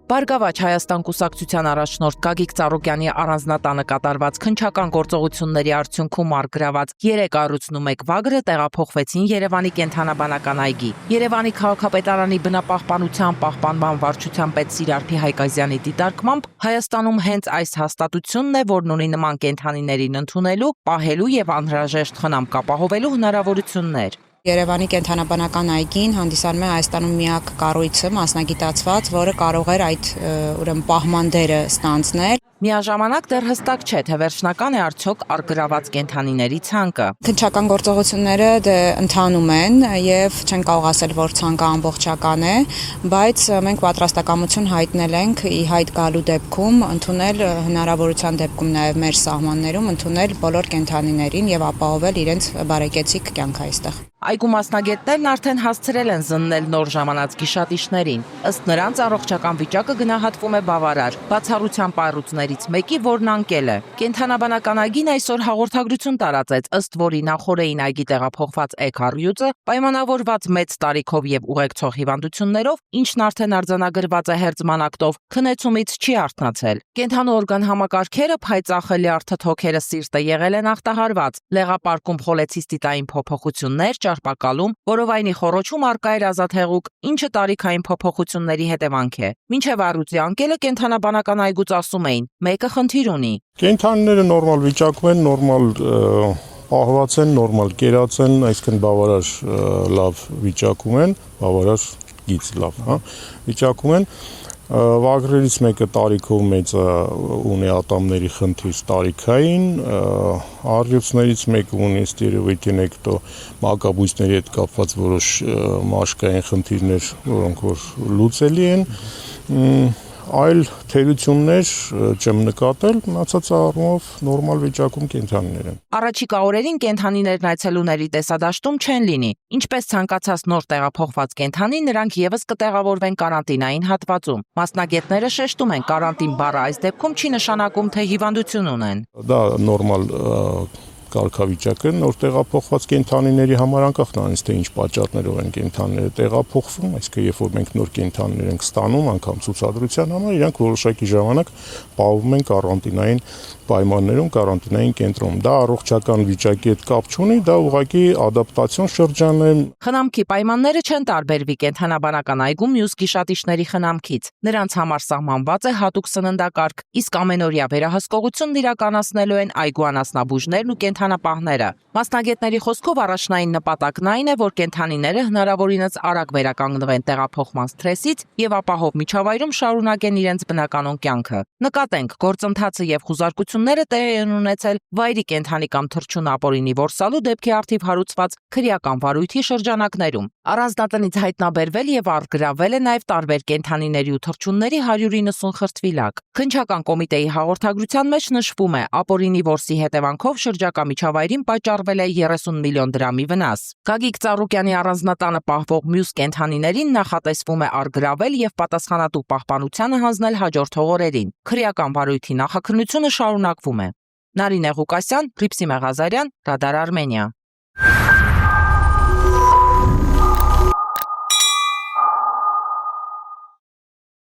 Բարգավաճ Հայաստան կուսակցության առաջնորդ Գագիկ Ծառուկյանի առանձնատանը կատարված քննչական գործողությունների արդյունքում առգրաված 301 վագրը տեղափոխվեցին Երևանի կենդանաբանական այգի։ Երևանի քաղաքապետարանի բնապահպանության պահպանման վարչության պետ Սիրարփի Հայկազյանի դիտարկմամբ Հայաստանում հենց այս հաստատությունն է, որն ունի նման կենդանիներին ընդունելու, պահելու եւ անհրաժեշտ խնամք ապահովելու հնարավորություններ։ Երևանի կենդանաբանական այգին հանդիսանում է Հայաստանում միակ կառույցը մասնագիտացված, որը կարող էր այդ պահման դերը ստանձնել։ Միաժամանակ դեռ հստակ չէ, թե վերջնական է արդյոք առգրաված կենդանիների ցանկը։ Քննչական գործողությունները ընթանում են եւ չեն կարող ասել, որ ցանկը ամբողջական է, բայց մենք պատրաստակամություն հայտնել ենք ի հայտ գալու դեպքում ընդունել հնարավորության դեպքում նաեւ մեր սահմաններում ընդունել բոլոր կենդանիներին եւ ապահովել իրենց բարեկեցիկ կյանք այստեղ։ Այգու մասնագետներն արդեն հասցրել են զննել նոր ժամանած գիշատիչներին։ Ըստ նրանց առողջական վիճակը գնահատվում է բավարար։ Բացառության պայռուցներից մեկի, որն անկել է։ Կենդանաբանական այգին այսօր հաղորդագրություն տարածեց, ըստ որի նախորդին այգի տեղափոխված էգառյուծը պայմանավորված մեծ տարիքով եւ ուղեկցող հիվանդություններով, ինչն արդեն արձանագրված է հերձման ակտով, քնեցումից չի արթնացել։ Կենդանու օրգան համակարգերը, փայծաղելի արթթոքերը սիրտը եղել են ախտահարված։ Լեղապարկում խոլեցիստիտային փոփոխություններ, ճարպակալում, որովայնի խոռոչում արկա էր ազատ հեղուկ, ինչը տարիքային փոփոխությունների հետևանք է։ Մինչև առյուծի անկելը կենդանաբանական այգուց ասում էին, մեկը խնդիր ունի։ Կենդանիները նորմալ վիճակում են, նորմալ պահված են, նորմալ կերած են, այսինքն բավարար լավ վիճակում են, բավարար գիծ լավ, վիճակում են։ Վագրերից մեկը տարիքով մեծ ունի ատամների խնդիր տարիքային, առյուծներից մեկը ունի ստերոիդի նեկտո մակաբույծների հետ կապված որոշ մաշկային խնդիրներ, որոնք որ լուծելի են, այլ թերություններ չեմ նկատել, մնացած առումով նորմալ վիճակում կենդանիներ են։ Առաջիկա օրերին կենդանիներն այցելուների տեսադաշտում չեն լինի։ Ինչպես ցանկացած նոր տեղափոխված կենդանի, նրանք եւս կտեղավորվեն կարանտինային հատվածում։ Մասնագետները շեշտում են, կարանտին բառը այս դեպքում չի նշանակում, թե հիվանդություն ունեն։ Դա նորմալ կարգավիճակը նոր տեղափոխված կենդանիների համար անկախ նրանից թե ինչ պատճառներով են կենդանիները տեղափոխվում, այսինքն երբ որ մենք նոր կենդանիներ ենք ստանում, անգամ ցուցադրության համար, իրանք որոշակի ժամանակ պահվում են կարանտինային պայմաններում, կարանտինային կենտրոնում։ Դա առողջական վիճակի հետ կապ չունի, դա ուղղակի ադապտացիոն շրջան է։ Խնամքի պայմանները չեն տարբերվի կենդանաբանական այգում մյուս գիշատիչների խնամքից։ Նրանց համար սահմանված է հատուկ սննդակարգ, իսկ ամենօրյա վերահսկողությունն իրականացնելու են այգու անասնաբուժներն ու կենդանապահները։ Մասնագետների խոսքով առաջնային նպատակն այն է, որ կենդանիները հնարավորինս արագ վերականգնվեն տեղափոխման սթրեսից եւ ապահով միջավայրում շարունակեն իրենց բնականոն կյանքը։ Նկատենք, գործընթացը եւ խուզարկությունները տեղի են ունեցել վայրի կենդանի կամ թռչուն ապօրինի որսալու դեպքի առթիվ հարուցված քրեական վարույթի շրջանակներում։ Առանձնատնից հայտնաբերվել եւ առգրավել է նաեւ տարբեր կենդանիների ու թռչունների 190 խրտվիլակ։ Քննչական կոմիտեի հաղորդագրության մեջ նշվում է, ապօրինի որսի հետևանքով շրջակա միջավայրին պատճառվել է 30 միլիոն դրամի վնաս։ Գագիկ Ծառուկյանի առանձնատանը պահվող մյուս կենդանիներին նախատեսվում է առգրավել եւ պատասխանատու պահպանությանը հանձնել հաջորդող օրերին։ Քրեական վարույթի նախաքննությունը շարունակվում է։ Նարինե Ղուկասյան, Հռիփսիմե Ղազարյան, Ռադար Արմենիա։